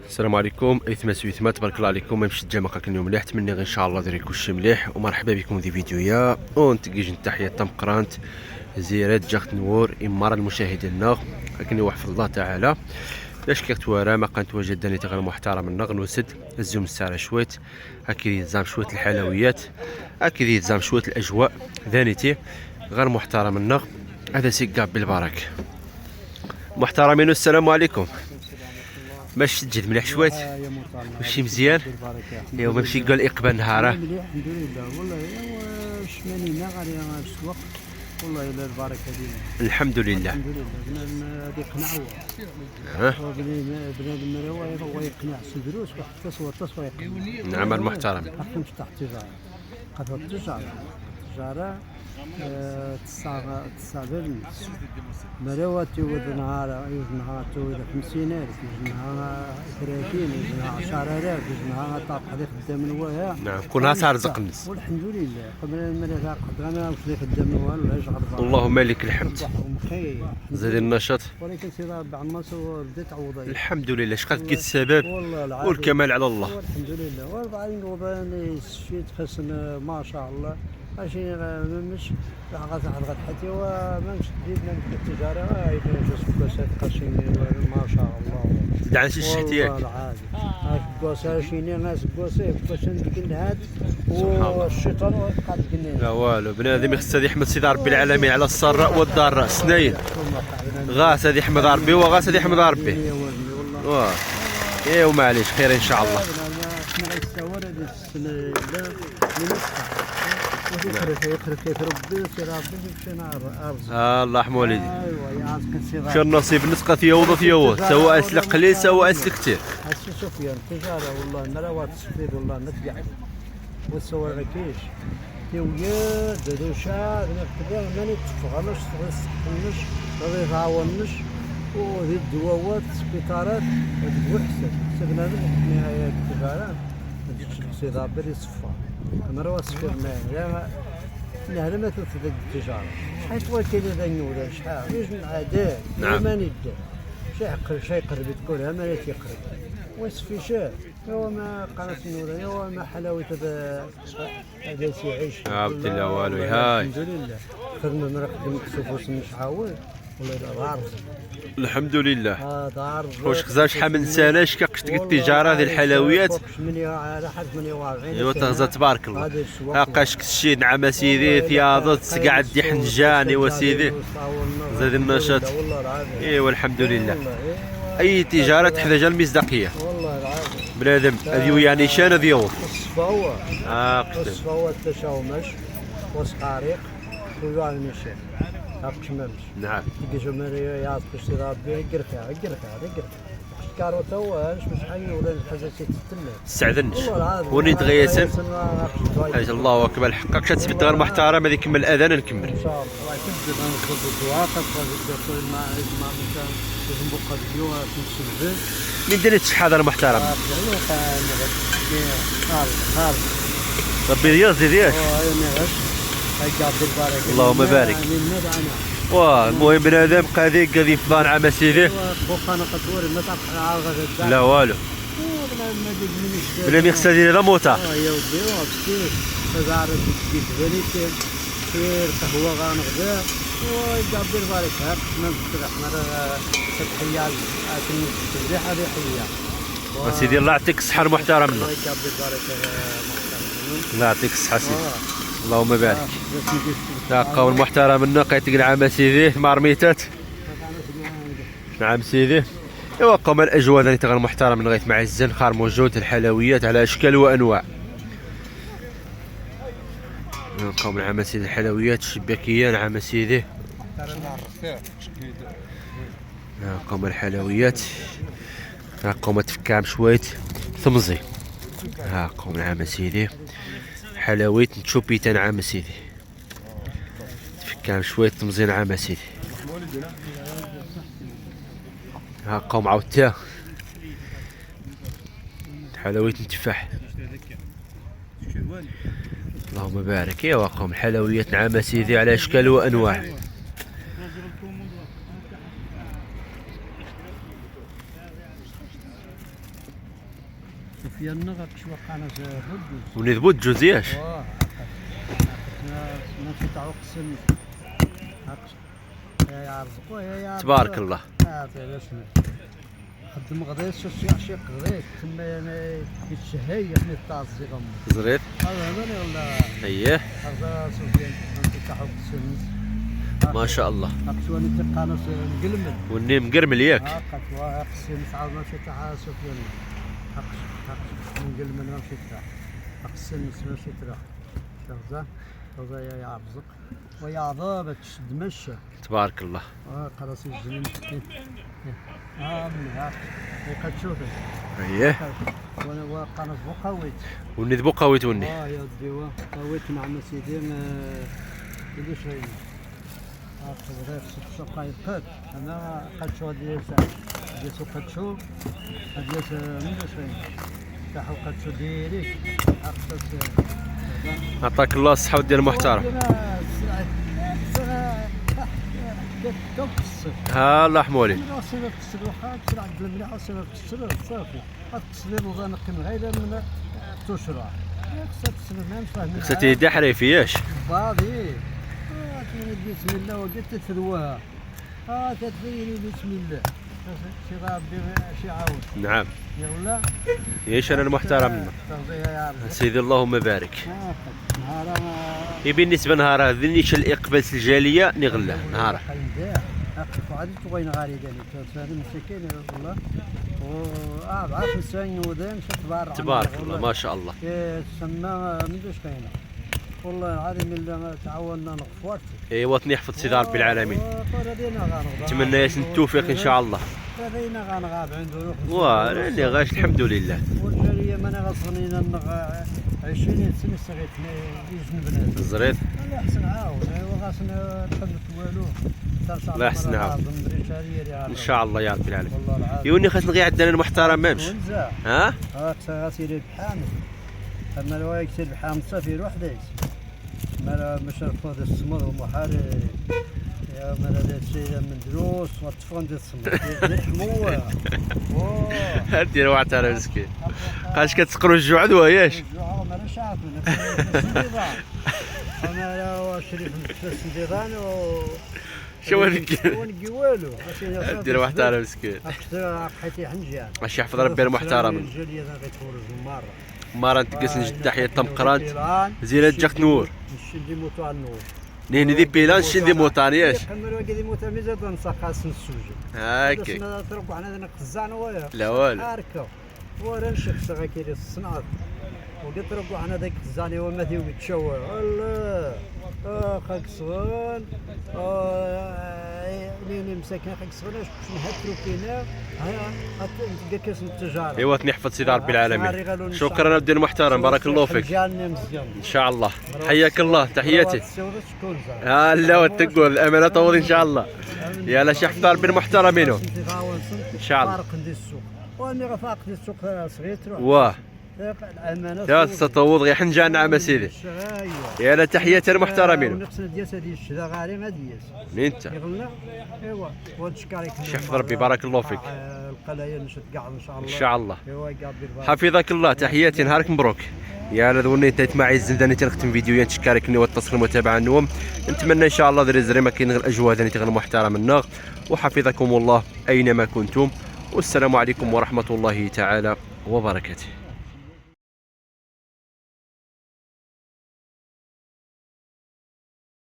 السلام عليكم ايتما سويتما، تبارك الله عليكم. ما مشيت جامع كان اليوم مليح، نتمنى غير ان شاء الله ديري كلشي مليح. ومرحبا بكم في فيديويا ونتقيج تحيه تم قرانت زيارة جاخت نور امارة المشاهدين لكن يوحفظ الله تعالى. لاش كتوارا ما كانت وجدني غير محترم نغنوسد الزوم السارة شويت هاكي يلزم شويه الحلويات، هاكي يلزم شويه الاجواء ذانيتي غير محترم النغ. هذا سيقاب بالبركه محترمين. السلام عليكم. باش تجد مليح شويت ماشي مزيان. ايوا ماشي قال اقبال نهاره مليح الحمد لله والله. شمانينا غادي السوق والله الا البركه ديالنا الحمد لله. الحمد لله. بنادم هادي يقنع هو بنادم هو يقنع سدروس وحتى تصوير يقنع. عمل محترم. أخمش تحت التجاره قد التجاره تصابر مروات يود نهار يوزنها تود 50,000 يوزنها 30 يوزنها 10,000 يوزنها طاق هذا خدام نواها. نعم كونها ترزق الناس والحمد لله قبل المرة قد انا واش خدام نواها ولا يشغل. اللهم لك الحمد. زاد النشاط ولكن سي ربي عماس بدات تعوض. الحمد لله. شقد كي السبب والكمال على الله. الحمد لله. وبعدين وبان شفيت خاصنا ما شاء الله ماشي مش غاد حتى وما مش جديدنا التجاره هاي كاسات قرشين ما شاء الله. دعس الشحتيات والله العادي كاسه شيني ناس كاسه باش ندير هاد والشيطان قاعد يقنن. لا والو بنادم يخص يحمد سيدي ربي العالمين على السراء والضراء سنين. غاس هذه يحمد ربي وغاس هذه يحمد ربي. واه ايوا معليش خير ان شاء الله. الله يرحم والدي. شو النصيب نسقة ثيوض ثيوض سواء اسلق قليل سواء اسلق كثير. هسه سفيان التجاره والله مروات الصفير والله نتبع والسوا كيش يويا دوشا نقدر ما نتفغنش نصحنش ما يعاونش وهذه الدواوات السبيطارات هذوك حسن سبنا نهايه التجاره ما تجيش الحسيد ربي يصفى مروات الصفير لا ما تفيد التجاره حيت وكيل هذا النور شحال يجمع عادات ما ندير شي يقرب تقول ما تيقرب ويصفي شاه هو ما قناة النور هو ما حلاوة هذا سيعيش. عبد الله والو هاي الحمد لله. خدمة ما خدمت سفوس مش عاود والله دار الحمد لله. دار واش خزا شحال من سنه شكاك التجاره هذه الحلويات على حد 48. ايوا تغزى تبارك الله. هاكاش كشي نعم سيدي ثياضت قاعد دي حنجاني وسيدي زاد النشاط. ايوا الحمد لله. اي تجاره تحتاج المصداقيه والله العظيم. بنادم هذه يعني شان ديال الصفاوه قتل الصفاوه التشاومش وسقاريق ويوان المشي هاكشممش. نعم كيجو مريا يعطي شي ربي يقرفها كاروتا واش مش حي ولا الحاجه تتم استعذنش وني تغيسن. اجل الله اكبر حقك تثبت غير محترم هذيك من الاذان نكمل ان شاء الله. كنت غنخرج الدعاء قد ما لازم بقى فيديو نسجل من درت شحال محترم. ربي يرضي ديالك. اللهم بارك. واه المهم بنادم قاعد في ضان عام سيدي. لا والو بلا ما يخسر ديال لا موطا. يا ودي وابستي تزعر بنيتي خير قهوه غنغدا ويقابل بالك هاك ما الرحمن تحيه لكن الريحه ريحيه. سيدي الله يعطيك الصحه المحترم. الله يقابل بالك الله يعطيك الصحه سيدي. اللهم بارك. تلقاو المحترم النقيت نعم سيدي مارميتات. نعم سيدي. ايوا قوم الاجواء ذاتي غير محترم لغايه مع الزنخار موجود الحلويات على اشكال وانواع. قوم نعم سيدي الحلويات الشباكيه نعم سيدي. قوم الحلويات قوم تفكام شويت ثمزي. ها قوم نعم سيدي حلاويت نتشوبيتا نعم سيدي تفكام شويه تمزين نعم سيدي. ها قوم عاودتها حلويات التفاح. اللهم بارك. ايوا قوم الحلويات نعم سيدي على اشكال وانواع. سفيان غاك شو قناة بودوز ونذبوت جوزياش. ما تتعوق السن يا رزق تبارك الله. خدم غديت شي غديت تما انا كيتشهي من الطازي غم زريت. هذا ماني ولا اييه هذا سفيان ما تتعوق السن ما شاء الله. اكسواني تقانص نقلمل والني مقرمل ياك. قطوة اقسم تعاود ما مشيت تاع سفيان حق نقلمل ما مشيت تاع اقسم ما مشيت تاع شغزه شغزه يا عبزق ويا عضابة تشد مشى تبارك الله. خلاص الجنين من هاك قد شوفه اييه وانا قنص بقويت والنذبو قويت وني. يا ديوا قويت مع سيدي يدير شيء غير ست دقائق انا قد شو ديال ساعه ديال قد شو ديال من شيء تاع قد شو ديريك عطاك الله الصحة ودير المحترم. ها الله حمولي. خصها يدي حريفي ياش. باضي بسم الله وديت تثروها تديري بسم الله شي ربي شي عاود. نعم يلا ياش انا المحترم سيدي اللهم بارك. بالنسبه نهار هذا نيش الاقبال الجاليه نغلا نهار عادي توين غاري داني هذا مسكين والله عارف السين ودان تبارك الله ما شاء الله. سما مندوش كاينه والله العظيم الا تعاوننا نغفوات. ايوا يحفظ سيدي رب العالمين. نتمنى ياسن التوفيق ان شاء الله. رينا غنغاب عنده راني غاش الحمد لله. والجاريه مانا غصنينا 20 سنه صغيتنا يجنبنا الزريط. انا احسن عاون ايوا غاسنا نخدمت والو الله يحسن عاون ان شاء الله يا رب العالمين. يوني خاصنا غير عندنا المحترم مامش. ها غاسير بحامل اما لو يكسر بحامل صافي وحده مالا مشرف هذا السمر ومحاري يا مالا هذا الشيء من دروس والطفون ديال السمر حموه دير واحد على مسكين قاش كتسقروا الجوع دوا ياش الجوع ما راش عارف انا لا شريف السنديران و شو نقي والو دير واحد على مسكين حيتي حنجان باش يحفظ ربي المحترم. مرة نتقس نجد تحية طمقرانت زينات جاك نور نشدي موتو على النور نيني دي بيلان شدي موطان ياش كملوا كدي موتا ميزات نسقاس السوجي هاكي تربع حنا نقزان ويا لا والو هاركا ورا نشوف صغا كيدير الصنعه وقلت ربع حنا داك الزاني وما تيوي تشوى الله خاك صغان ليني مساكن خاك صغان نهترو فينا تلقى كاس التجاره. ايوا نحفظ سيدي ربي العالمين. شكرا ودي المحترم بارك الله فيك. ان شاء الله حياك الله تحياتي. لا تقول الامانه طول ان شاء الله. يا لا شي حفظ ربي المحترمين ان شاء الله. وانا رفاق ديال السوق صغير تروح واه يا تطوض غير حنجان نعم سيدي. يا لا تحياتي المحترمين. ونقصنا ديال هذه الشذا غاري ما ديال انت يغلى ايوا ونشكرك شحفظ ربي بارك الله فيك. القلايا نشد كاع ان شاء الله. ان شاء الله ايوا حفظك الله تحياتي نهارك مبروك. يا لا ذوني انت معي الزنداني تنختم فيديوهات تشكركني والتصل المتابعه النوم. نتمنى ان شاء الله دري ما كاين غير الاجواء ذاني تغنى محترم الناغ وحفظكم الله اينما كنتم والسلام عليكم ورحمه الله تعالى وبركاته.